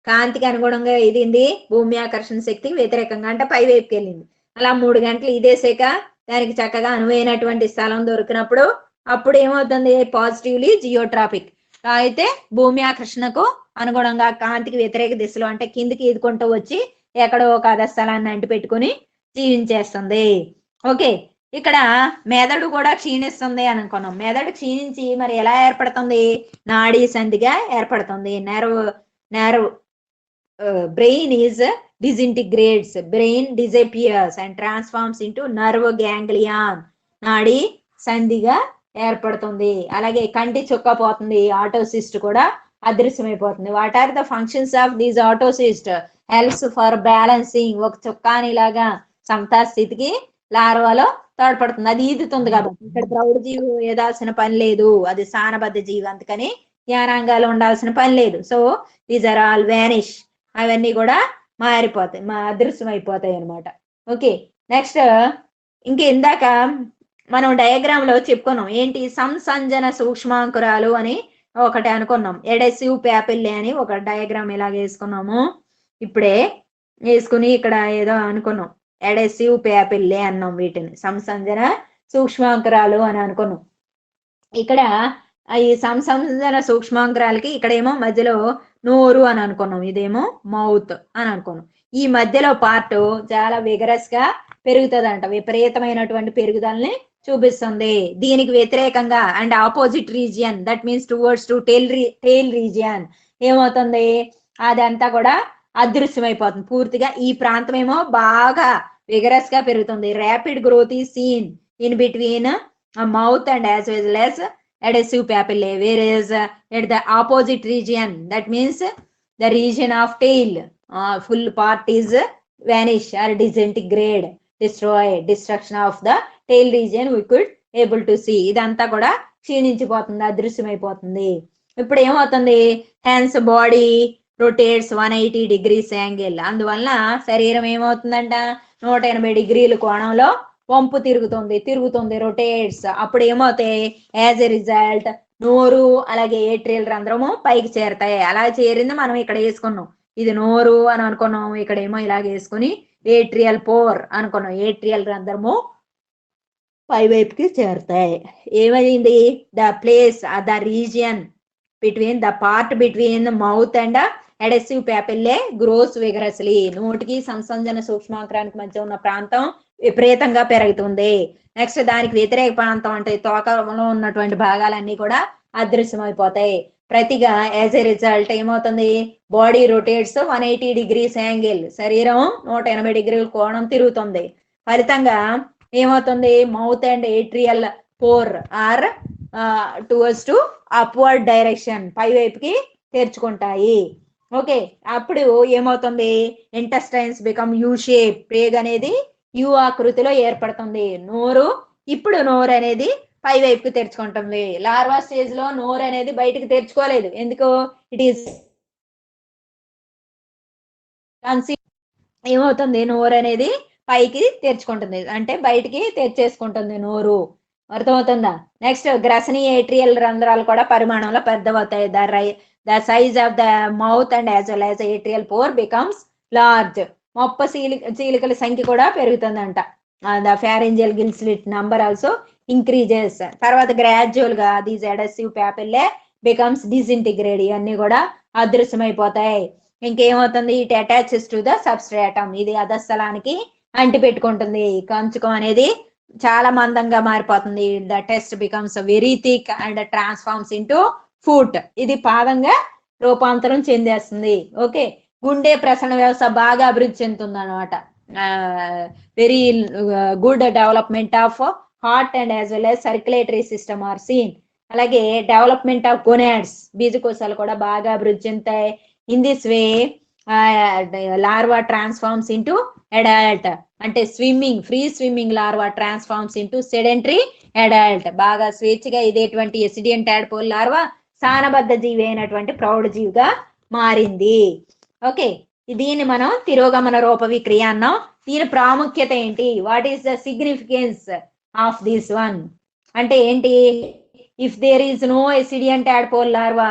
కాంతికి అనుగుణంగా ఈదింది, భూమి ఆకర్షణ శక్తికి వ్యతిరేకంగా అంటే పై వైపుకి వెళ్ళింది. అలా 3 గంటలు ఈదేసాక దానికి చక్కగా అనువైనటువంటి స్థలం దొరికినప్పుడు అప్పుడు ఏమవుతుంది? పాజిటివ్లీ జియోట్రాపిక్. అయితే భూమి ఆకర్షణకు అనుగుణంగా కాంతికి వ్యతిరేక దిశలో అంటే కిందికి ఈదుకుంటూ వచ్చి ఎక్కడో ఒక అధస్థలాన్ని అంటి పెట్టుకుని జీవించేస్తుంది. ఓకే, ఇక్కడ మెదడు కూడా క్షీణిస్తుంది అని అనుకున్నాం. మెదడు క్షీణించి మరి ఎలా ఏర్పడుతుంది? నాడీ సంధిగా ఏర్పడుతుంది. Nerve brain is disintegrates, brain disappears and transforms into nerve ganglion, నాడీ సంధిగా ఏర్పడుతుంది. అలాగే కంటి చుక్క పోతుంది, ఆటోసిస్ట్ కూడా అదృశ్యమైపోతుంది. What are the functions of these otocyst? Helps for balancing, ఒక చుక్కాని లాగా సమతా స్థితికి లార్వాలో తోడ్పడుతుంది. అది ఈదుతుంది కాబట్టి ఇక్కడ ప్రౌఢ జీవి ఏదాల్సిన పని లేదు, అది స్థానబద్ధ జీవి, అందుకని జ్ఞానాంగాలు ఉండాల్సిన పని లేదు. So these are all vanish, అవన్నీ కూడా మారిపోతాయి, అదృశ్యం అయిపోతాయి అనమాట. ఓకే, నెక్స్ట్ ఇంక ఇందాక మనం డయాగ్రామ్ లో చెప్పుకున్నాం ఏంటి, సంసంజన సూక్ష్మాంకురాలు అని ఒకటి అనుకున్నాం, ఎడెసివ్ ప్యాపిల్లే అని ఒక డయాగ్రామ్ ఇలాగ వేసుకున్నాము. ఇప్పుడే వేసుకుని ఇక్కడ ఏదో అనుకున్నాం, ఎడెసివ్ ప్యాపిల్లే అన్నాం, వీటిని సంసంజన సూక్ష్మాంకురాలు అని అనుకున్నాం. ఇక్కడ ఈ సంసంజన సూక్ష్మాంకురాలకి ఇక్కడేమో మధ్యలో నోరు అని అనుకున్నాం, ఇదేమో మౌత్ అని అనుకున్నాం. ఈ మధ్యలో పార్ట్ చాలా విగరస్ గా పెరుగుతుందంట, విపరీతమైనటువంటి పెరుగుదలని చూపిస్తుంది. దీనికి వ్యతిరేకంగా and opposite region, that means towards to tail region ఏమవుతుంది, అదంతా కూడా అదృశ్యమైపోతుంది పూర్తిగా. ఈ ప్రాంతం ఏమో బాగా విగరస్ గా పెరుగుతుంది. Rapid growth is seen in between mouth and as well as adhesive papillae, whereas at the opposite region, that means the region of tail, full part is vanish or disintegrate, destroy, destruction of the tail region we could able to see. ఇదంతా కూడా క్షీణించిపోతుంది, అదృశ్యమైపోతుంది. ఇప్పుడు ఏమవుతుంది, hands body rotates 180 degrees angle, అందువల్ల శరీరం ఏమవుతుందంట 180 డిగ్రీల కోణంలో వంపు తిరుగుతుంది రొటేట్స్. అప్పుడు ఏమవుతాయి, యాజ్ ఎ రిజల్ట్ నోరు అలాగే ఏట్రియల్ రంధ్రము పైకి చేరుతాయి. అలా చేరింది మనం ఇక్కడ వేసుకున్నాం, ఇది నోరు అని అనుకున్నాం, ఇక్కడ ఏమో ఇలాగ వేసుకుని ఏట్రియల్ పోర్ అనుకున్నాం, ఏట్రియల్ రంధ్రము పై వైపుకి చేరుతాయి. ఏమైంది, the place the region between the part between mouth and ఎడెసివ్ papillae gross vigorously, నోటికి సంసంజన సూక్ష్మాంకురానికి మధ్య ఉన్న ప్రాంతం విపరీతంగా పెరుగుతుంది. నెక్స్ట్ దానికి వ్యతిరేక ప్రాంతం అంటే తోకలో ఉన్నటువంటి భాగాలన్నీ కూడా అదృశ్యమైపోతాయి. ప్రతిగా యాజ్ ఎ రిజల్ట్ ఏమవుతుంది, బాడీ రొటేట్స్ 180 degrees యాంగిల్, శరీరం 180 డిగ్రీల కోణం తిరుగుతుంది. ఫలితంగా ఏమవుతుంది, mouth and atrial pore are towards to upward direction, పై వైపుకి తెరుచుకుంటాయి. ఓకే, అప్పుడు ఏమవుతుంది, ఇంటెస్టైన్స్ బికమ్ యూ షేప్, ప్రేగ్ అనేది యు ఆకృతిలో ఏర్పడుతుంది. ఇప్పుడు నోరు అనేది పై వైపుకి తెరుచుకుంటుంది. లార్వా స్టేజ్ లో నోరు అనేది బయటికి తెరుచుకోలేదు, ఎందుకు, ఇట్ ఈస్ ఏమవుతుంది, నోరు అనేది పైకి తెరుచుకుంటుంది అంటే బయటికి తెరిచేసుకుంటుంది నోరు. అర్థమవుతుందా? నెక్స్ట్ గ్రసనీ ఏట్రియల్ రంధ్రాలు కూడా పరిమాణంలో పెద్దవవుతాయి. The size of the mouth and as well as atrial pore becomes large, మొప్ప చీలికల సంఖ్య కూడా పెరుగుతుందంట. The pharyngeal gill slit number also increases. తర్వాత గ్రాడ్యువల్ గా these adhesive papillae becomes disintegrate, ఇవన్నీ కూడా అదృశ్యమైపోతాయి. ఇంకేమవుతుంది, it attaches to the substratum, ఇది అధస్థలానికి అంటి పెట్టుకుంటుంది. కంచుకం అనేది చాలా మందంగా మారిపోతుంది. The test becomes very thick and transforms into foot, ఇది పాదంగా రూపాంతరం చెందేస్తుంది. ఓకే, గుండె ప్రసరణ వ్యవస్థ బాగా అభివృద్ధి చెందుతుంది అనమాట. Very good development of heart and as well as circulatory system are seen. అలాగే డెవలప్మెంట్ ఆఫ్ గొనాడ్స్, బీజకోశాలు కూడా బాగా అభివృద్ధి చెందుతాయి. In this way larva transforms into adult, అంటే free swimming larva transforms into sedentary adult, బాగా స్వేచ్ఛగా ఇదేటువంటి ఎసిడియన్ టాడ్పోల్ లార్వా స్థానబద్ధ జీవి అయినటువంటి ప్రౌఢ జీవిగా మారింది. ఓకే, దీన్ని మనం తిరోగమన రూప విక్రియ అన్నాం. దీని ప్రాముఖ్యత ఏంటి, what is the significance of this one అంటే ఏంటి, if there is no ascidian tadpole larva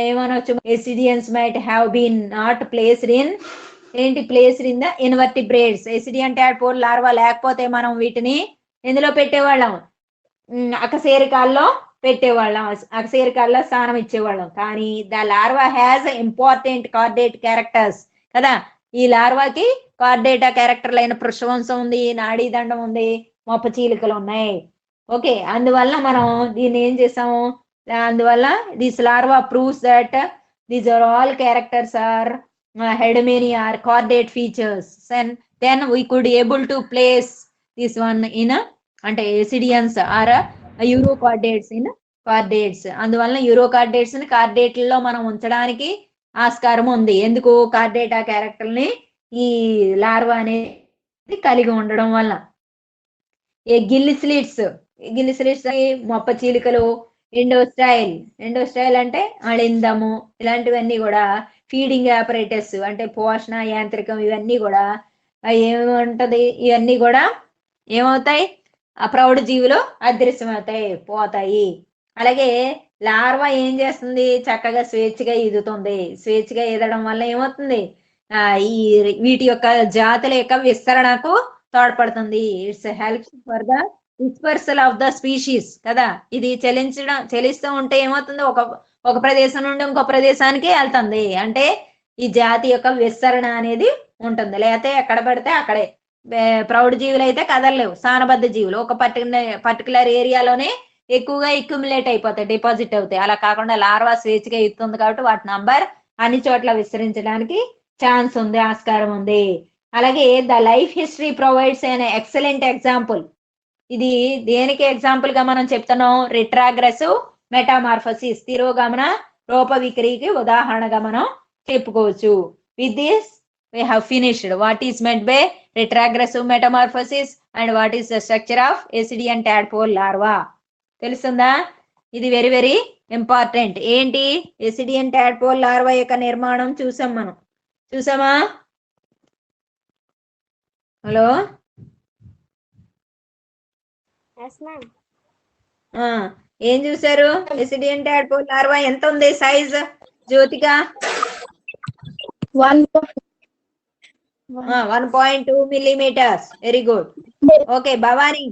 ఏమనొచ్చు, ascidians might have been not placed in the invertebrates. Ascidian tadpole larva లేకపోతే మనం వీటిని ఎందులో పెట్టేవాళ్ళం, అకశేరుకాల్లో పెట్టేవాళ్ళం, అకశేరుకాల్లో స్థానం ఇచ్చేవాళ్ళం. కానీ the larva has important caudate characters కదా, ఈ లార్వాకి కార్డేటా క్యారెక్టర్లు అయిన పృష్ఠవంశం ఉంది, నాడీ దండం ఉంది, మొప్ప చీలికలు ఉన్నాయి. ఓకే, అందువల్ల మనం దీన్ని ఏం చేసాము, అందువల్ల this larva proves that these are all characters are hegemony or chordate features, then we could able to place this one in అంటే ఎసిడియన్స్ ఆర్ యూరోకార్డేట్స్ ఇన్ కార్డేట్స్. అందువల్ల యూరోకార్డేట్స్ ని కార్డేట్లలో మనం ఉంచడానికి ఆస్కారం ఉంది. ఎందుకు, కార్డేటా క్యారెక్టర్ ని ఈ లార్వా అనేది కలిగి ఉండడం వల్ల. గిల్ స్లిట్స్ మొప్ప చీలికలు ఎండోస్టైల్ అంటే అళిందము, ఇలాంటివన్నీ కూడా ఫీడింగ్ ఆపరేటర్స్ అంటే పోషణ యాంత్రికం, ఇవన్నీ కూడా ఏముంటది, ఇవన్నీ కూడా ఏమవుతాయి, ఆ ప్రౌఢ జీవులు అదృశ్యమవుతాయి, పోతాయి. అలాగే లార్వా ఏం చేస్తుంది, చక్కగా స్వేచ్ఛగా ఈదుతుంది. స్వేచ్ఛగా ఈదడం వల్ల ఏమవుతుంది, ఈ వీటి యొక్క జాతుల యొక్క విస్తరణకు తోడ్పడుతుంది. It's help for the dispersal of the species కదా. ఇది చలిస్తూ ఉంటే ఏమవుతుంది, ఒక ప్రదేశం నుండి ఇంకో ప్రదేశానికి వెళ్తుంది. అంటే ఈ జాతి యొక్క విస్తరణ అనేది ఉంటుంది. లేకపోతే ఎక్కడ పడితే అక్కడే. ప్రౌఢ జీవులు అయితే కదలలేవు, స్థానబద్ధ జీవులు ఒక పర్టికులర్ ఏరియాలోనే ఎక్కువగా ఎక్యుములేట్ అయిపోతాయి, డిపాజిట్ అవుతాయి. అలా కాకుండా లార్వా స్వేచ్ఛగా ఇస్తుంది కాబట్టి వాటి నంబర్ అన్ని చోట్ల విస్తరించడానికి ఛాన్స్ ఉంది, ఆస్కారం ఉంది. అలాగే the life history provides an excellent example. ఇది దేనికి ఎగ్జాంపుల్ గా మనం చెప్తున్నాం, రిట్రాగ్రెసివ్ మెటామార్ఫసిస్, తిరోగమన రూప విక్రీకి ఉదాహరణగా మనం చెప్పుకోవచ్చు. With this we have finished what is meant by retrogressive metamorphosis and what is the structure of Ascidian tadpole larva. తెలుస్తుందా? ఇది వెరీ వెరీ ఇంపార్టెంట్. ఏంటి, Ascidian tadpole larva యొక్క నిర్మాణం చూసామా? Hello, Yes, ma'am. ఏం చూసారు? Ascidian tadpole larva ఎంత ఉంది size Jyothika? 1.2 millimeters. Very good. Okay, Bhavani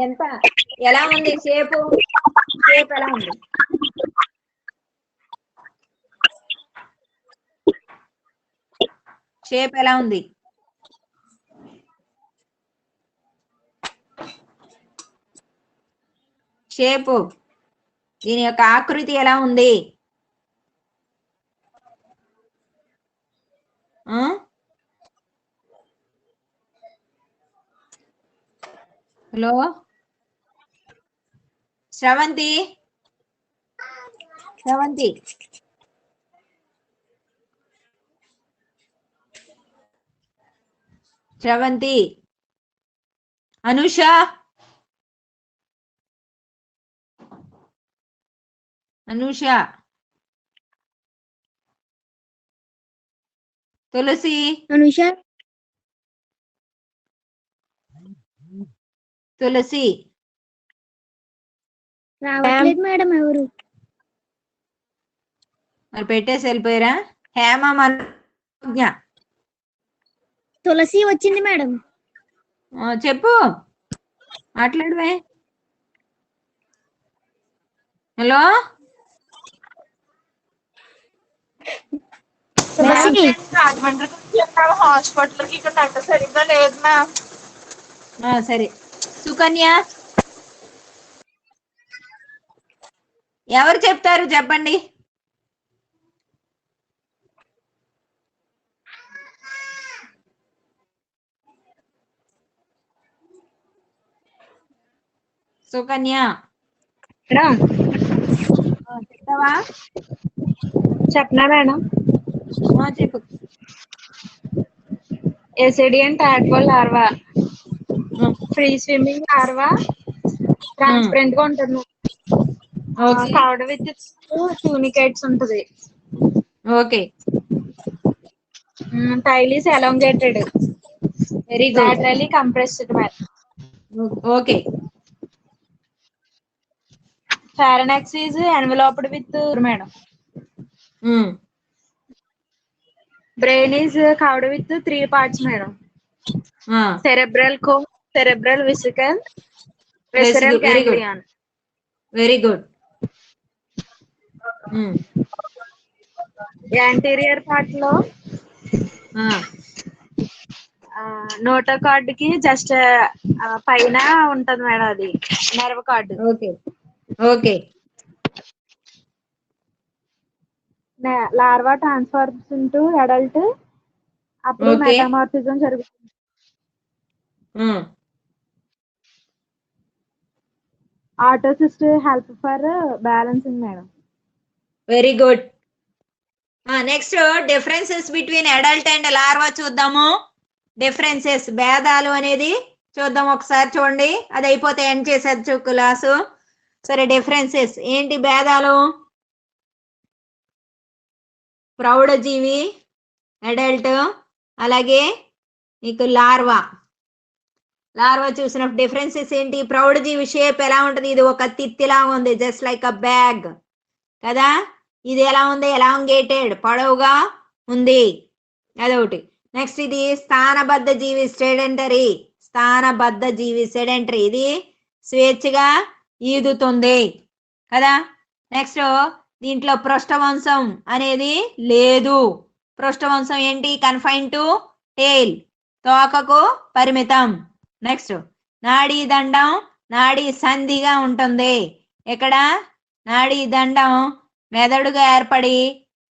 ఎంత, ఎలా ఉంది షేప్ ఎలా ఉంది? షేప్ ఎలా ఉంది? షేప్, దీని యొక్క ఆకృతి ఎలా ఉంది? హలో శ్రవంతి, అనుష, తులసి, రావట్లేదు మేడం ఎవరు. మరి పెట్టేసి వెళ్ళిపోయారా? హేమ, మనోజ్ఞ, తులసి వచ్చింది మేడం. చెప్పు, మాట్లాడవే. హలో, హాస్పిటల్ కి ఇక్కడ నెట్ సరిగ్గా లేదు మ్యామ్. సరే. సుకన్య, ఎవరు చెప్తారు చెప్పండి. సుకన్య చెప్తావా? చెప్పనా మేడం? చెప్పు. Ascidian tadpole larva, free swimming larva, transparent గా ఉంటుంది. కౌడ విత్ ట్యూనికేట్స్ ఉంటది. Okay, tail is elongated, very good, laterally compressed madam. Okay. pharynx is enveloped with madam. brain is covered with 3 parts madam. cerebral cone, cerebral vesicle, visceral ganglion. Very good. Anterior part లో notochord కి just పైన ఉంటది madam, అది nerve cord. Okay. Larva transfers into adult, అప్పుడు metamorphism జరుగుతుంది. Otocyst help for balancing madam. Very good. Next differences between adult and larva చూద్దాము. Differences, భేదాలు అనేది చూద్దాం ఒకసారి చూడండి, అది అయిపోతే ఎండ్ చేసేది క్లాసు. సరే, డిఫరెన్సెస్ ఏంటి, భేదాలు? ప్రౌఢజీవి, అడల్ట్, అలాగే నీకు లార్వా చూసినప్పుడు డిఫరెన్సెస్ ఏంటి? ప్రౌఢజీవి షేప్ ఎలా ఉంటుంది? ఇది ఒక తిత్తిలా ఉంది, జస్ట్ లైక్ అ బ్యాగ్ కదా. ఇది ఎలా ఉంది? ఎలాంగేటెడ్, పొడవుగా ఉంది, అదొకటి. నెక్స్ట్ ఇది స్థానబద్ధ జీవి, సెడెంటరీ, ఇది స్వేచ్ఛగా ఈదుతుంది కదా. నెక్స్ట్ దీంట్లో పృష్ఠవంశం అనేది లేదు. పృష్ఠవంశం ఏంటి? కన్ఫైన్ టు టేల్, తోకకు పరిమితం. నెక్స్ట్ నాడీ దండం, నాడీ సంధిగా ఉంటుంది. ఇక్కడ నాడీ దండం మెదడుగా ఏర్పడి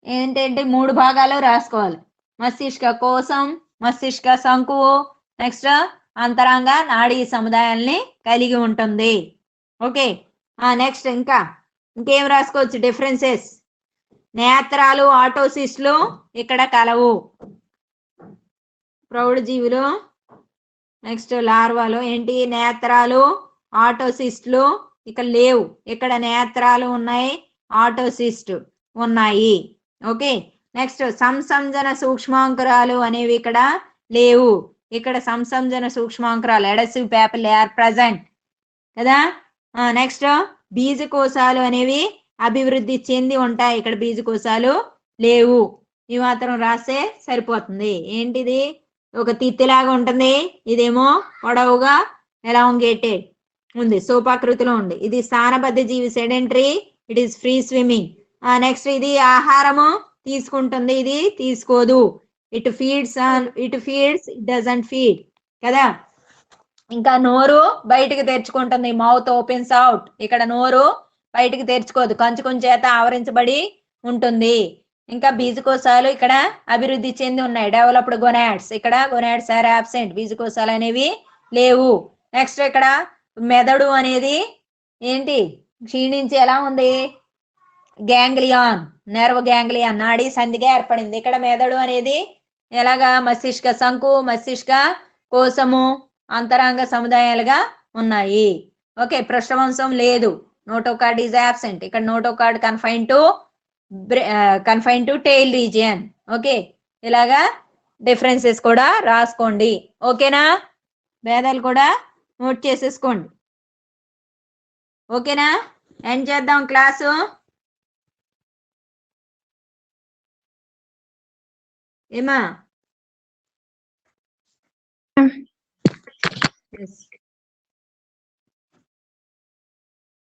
ఏంటంటే 3 భాగాలు రాసుకోవాలి. మస్తిష్క కోశం, మస్తిష్క శంకువు, నెక్స్ట్ అంతరంగ నాడీ సముదాయాల్ని కలిగి ఉంటుంది. ఓకే, నెక్స్ట్ ఇంకేం రాసుకోవచ్చు డిఫరెన్సెస్? నేత్రాలు, ఆటోసిస్ట్లు ఇక్కడ కలవు ప్రౌఢజీవులు. నెక్స్ట్ లార్వాలో ఏంటి? నేత్రాలు, ఆటోసిస్ట్లు ఇక్కడ లేవు. ఇక్కడ నేత్రాలు ఉన్నాయి, ఆటోసిస్ట్ ఉన్నాయి. ఓకే, నెక్స్ట్ సంసంజన సూక్ష్మాంకురాలు అనేవి ఇక్కడ లేవు. ఇక్కడ సంసంజన సూక్ష్మాంకురాలు, ఎడసివ్ పేపర్లు ఆర్ ప్రజెంట్ కదా. నెక్స్ట్ బీజకోశాలు అనేవి అభివృద్ధి చెంది ఉంటాయి, ఇక్కడ బీజకోశాలు లేవు. ఇవి మాత్రం రాస్తే సరిపోతుంది. ఏంటిది? ఒక తిత్తిలాగా ఉంటుంది, ఇదేమో పొడవుగా ఎలాంగేటెడ్ ఉంది, సోపాకృతిలో ఉంది. ఇది స్థానబద్ధ జీవి, sedentary, it is free swimming. Next ఇది ఆహారము తీసుకుంటుంది, ఇది తీసుకోదు. It feeds, it doesn't feed కదా. ఇంకా నోరు బయటికి తెరుచుకుంటుంది, మౌత్ ఓపెన్స్ అవుట్. ఇక్కడ నోరు బయటికి తెరుచుకోదు, కంచుకుని చేత ఆవరించబడి ఉంటుంది. ఇంకా బీజకోశాలు ఇక్కడ అభివృద్ధి చెంది ఉన్నాయి, డెవలప్డ్ గొనాడ్స్. ఇక్కడ గొనాడ్స్ ఆర్ అబ్సెంట్, బీజకోశాలు అనేవి లేవు. నెక్స్ట్ ఇక్కడ మెదడు అనేది ఏంటి? క్షీణించి ఎలా ఉంది? గ్యాంగ్లియాన్, నెర్వ్ గ్యాంగ్లియాన్, నాడీ సంధిగా ఏర్పడింది. ఇక్కడ మెదడు అనేది ఎలాగా? మస్తిష్క శంకు, మస్తిష్క కోశము, అంతరంగ సముదాయాలుగా ఉన్నాయి. ఓకే, పృష్ఠవంశం లేదు, నోటోకార్డ్ ఈజ్ అబ్సెంట్. ఇక్కడ notochord confine to tail region. Okay, ఇలాగా డిఫరెన్సెస్ కూడా రాసుకోండి. ఓకేనా? భేదాలు కూడా నోట్ చేసేసుకోండి. ఓకేనా? ఎండ్ చేద్దాం క్లాసు. ఏమా?